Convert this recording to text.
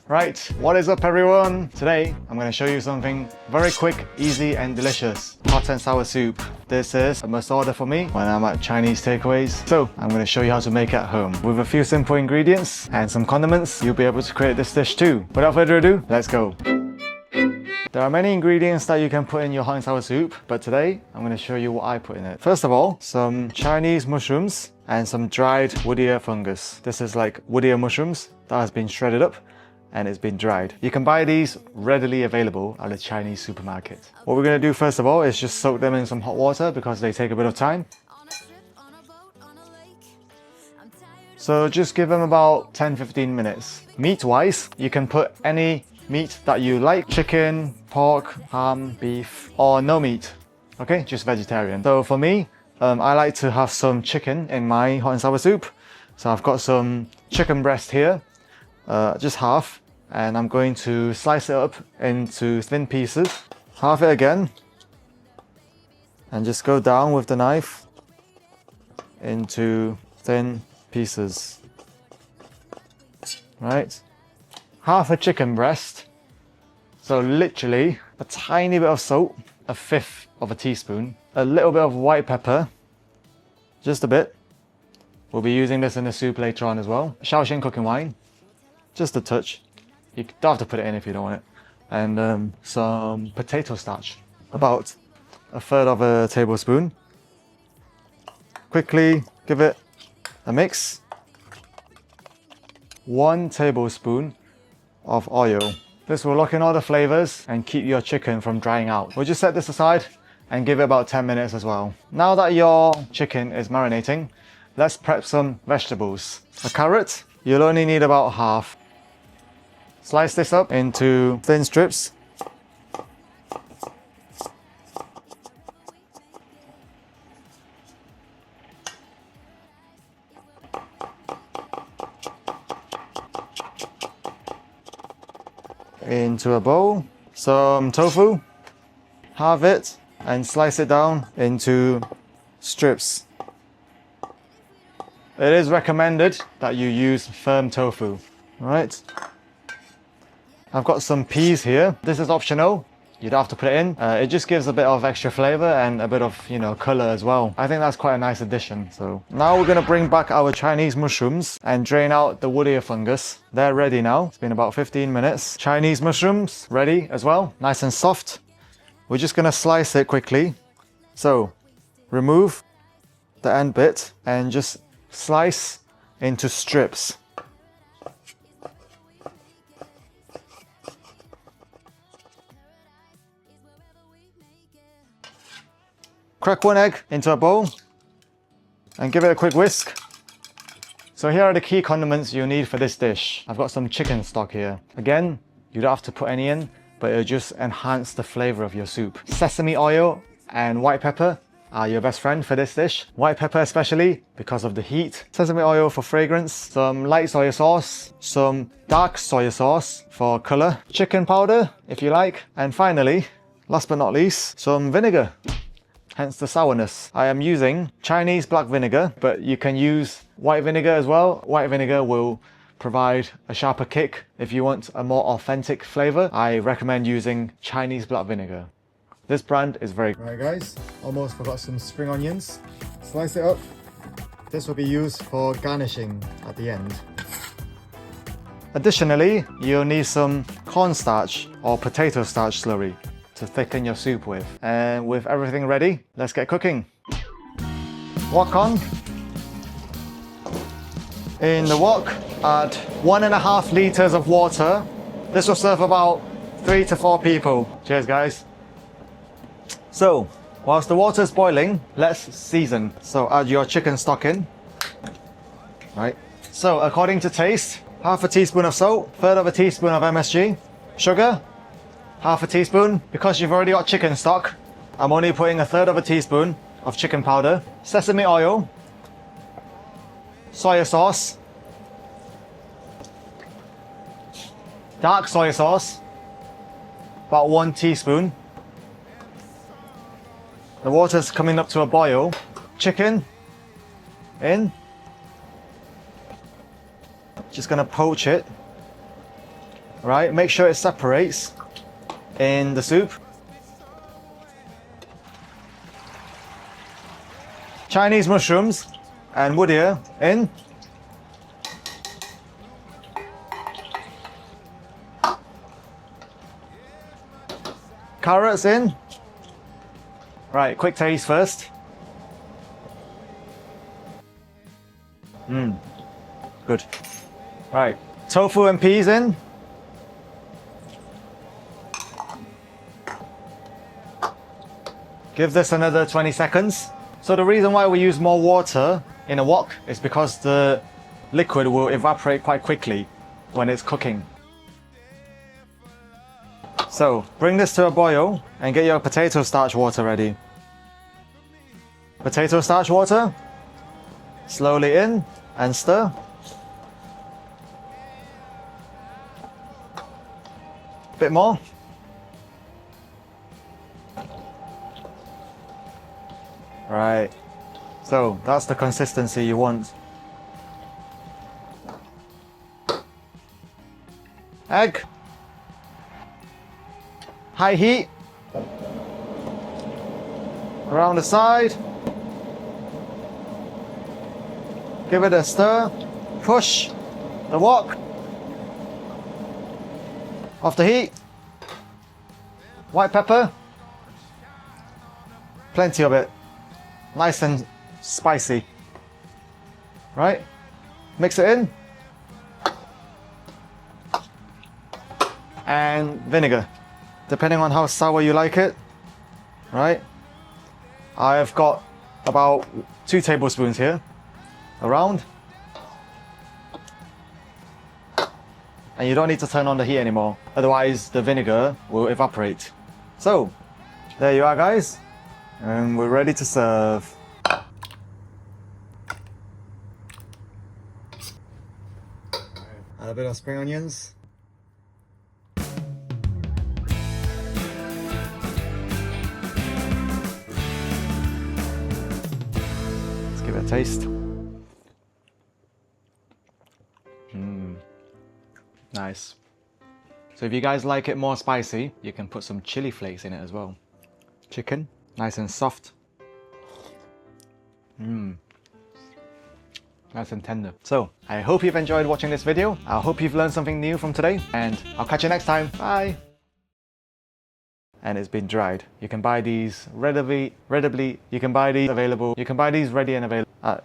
Right, what is up everyone? Today I'm going to show you something very quick, easy and delicious. Hot and sour soup. This is a must order for me when I'm at Chinese takeaways. So I'm going to show you how to make it at home. With a few simple ingredients and some condiments, you'll be able to create this dish too. Without further ado, let's go. There are many ingredients that you can put in your hot and sour soup, but today I'm going to show you what I put in it. First of all, some Chinese mushrooms and some dried wood ear fungus. This is like wood ear mushrooms that has been shredded up and it's been dried. You can buy these readily available at a Chinese supermarket. What we're going to do first of all is just soak them in some hot water because they take a bit of time. So just give them about 10-15 minutes. Meat wise, you can put any meat that you like. Chicken, pork, ham, beef, or no meat. Okay, just vegetarian. So for me, I like to have some chicken in my hot and sour soup. So I've got some chicken breast here. Just half, and I'm going to slice it up into thin pieces. Half it again, and just go down with the knife into thin pieces. Right, half a chicken breast, so literally a tiny bit of salt, a fifth of a teaspoon, a little bit of white pepper, just a bit. We'll be using this in the soup later on as well. Shaoxing cooking wine. Just a touch. You don't have to put it in if you don't want it. And some potato starch, about a third of a tablespoon. Quickly give it a mix. 1 tablespoon of oil. This will lock in all the flavors and keep your chicken from drying out. We'll just set this aside and give it about 10 minutes as well. Now that your chicken is marinating, let's prep some vegetables. A carrot, you'll only need about half. Slice this up into thin strips. Into a bowl. Some tofu. Halve it and slice it down into strips. It is recommended that you use firm tofu. All right. I've got some peas here. This is optional. You don't have to put it in. It just gives a bit of extra flavor and a bit of, color as well. I think that's quite a nice addition. So now we're going to bring back our Chinese mushrooms and drain out the wood ear fungus. They're ready now. It's been about 15 minutes. Chinese mushrooms ready as well. Nice and soft. We're just going to slice it quickly. So remove the end bit and just slice into strips. Crack 1 egg into a bowl and give it a quick whisk. So here are the key condiments you need for this dish. I've got some chicken stock here. Again, you don't have to put any in, but it'll just enhance the flavor of your soup. Sesame oil and white pepper are your best friend for this dish. White pepper especially because of the heat. Sesame oil for fragrance. Some light soy sauce. Some dark soy sauce for color. Chicken powder if you like. And finally, last but not least, some vinegar. Hence the sourness. I am using Chinese black vinegar, but you can use white vinegar as well. White vinegar will provide a sharper kick. If you want a more authentic flavor, I recommend using Chinese black vinegar. This brand is very good. Right guys, almost forgot some spring onions. Slice it up. This will be used for garnishing at the end. Additionally, you'll need some cornstarch or potato starch slurry to thicken your soup with. And with everything ready, let's get cooking. Wok on. In the wok, add 1.5 liters of water. This will serve about 3 to 4 people. Cheers guys. So, whilst the water is boiling, let's season. So add your chicken stock in. Right. So according to taste, half a teaspoon of salt, third of a teaspoon of MSG, sugar, half a teaspoon. Because you've already got chicken stock, I'm only putting a third of a teaspoon of chicken powder, sesame oil, soy sauce, dark soy sauce, about 1 teaspoon. The water's coming up to a boil. Chicken in. Just gonna poach it right? Make sure it separates in the soup. Chinese mushrooms and wood ear in. Carrots in. Right, quick taste first. Good. Right, tofu and peas in. Give this another 20 seconds. So the reason why we use more water in a wok is because the liquid will evaporate quite quickly when it's cooking. So bring this to a boil and get your potato starch water ready. Potato starch water, slowly in and stir. Bit more. Right, so that's the consistency you want. Egg. High heat. Around the side. Give it a stir. Push the wok off the heat. White pepper. Plenty of it. Nice and spicy. Right? Mix it in. And vinegar, depending on how sour you like it. Right? I've got about 2 tablespoons here. Around. And you don't need to turn on the heat anymore, otherwise the vinegar will evaporate. So, there you are guys. And we're ready to serve. Add a bit of spring onions. Let's give it a taste. Nice. So if you guys like it more spicy, you can put some chili flakes in it as well. Chicken, nice and soft. Nice and tender. So, I hope you've enjoyed watching this video. I hope you've learned something new from today, and I'll catch you next time. Bye! And it's been dried. You can buy these readily, you can buy these available, you can buy these ready and available at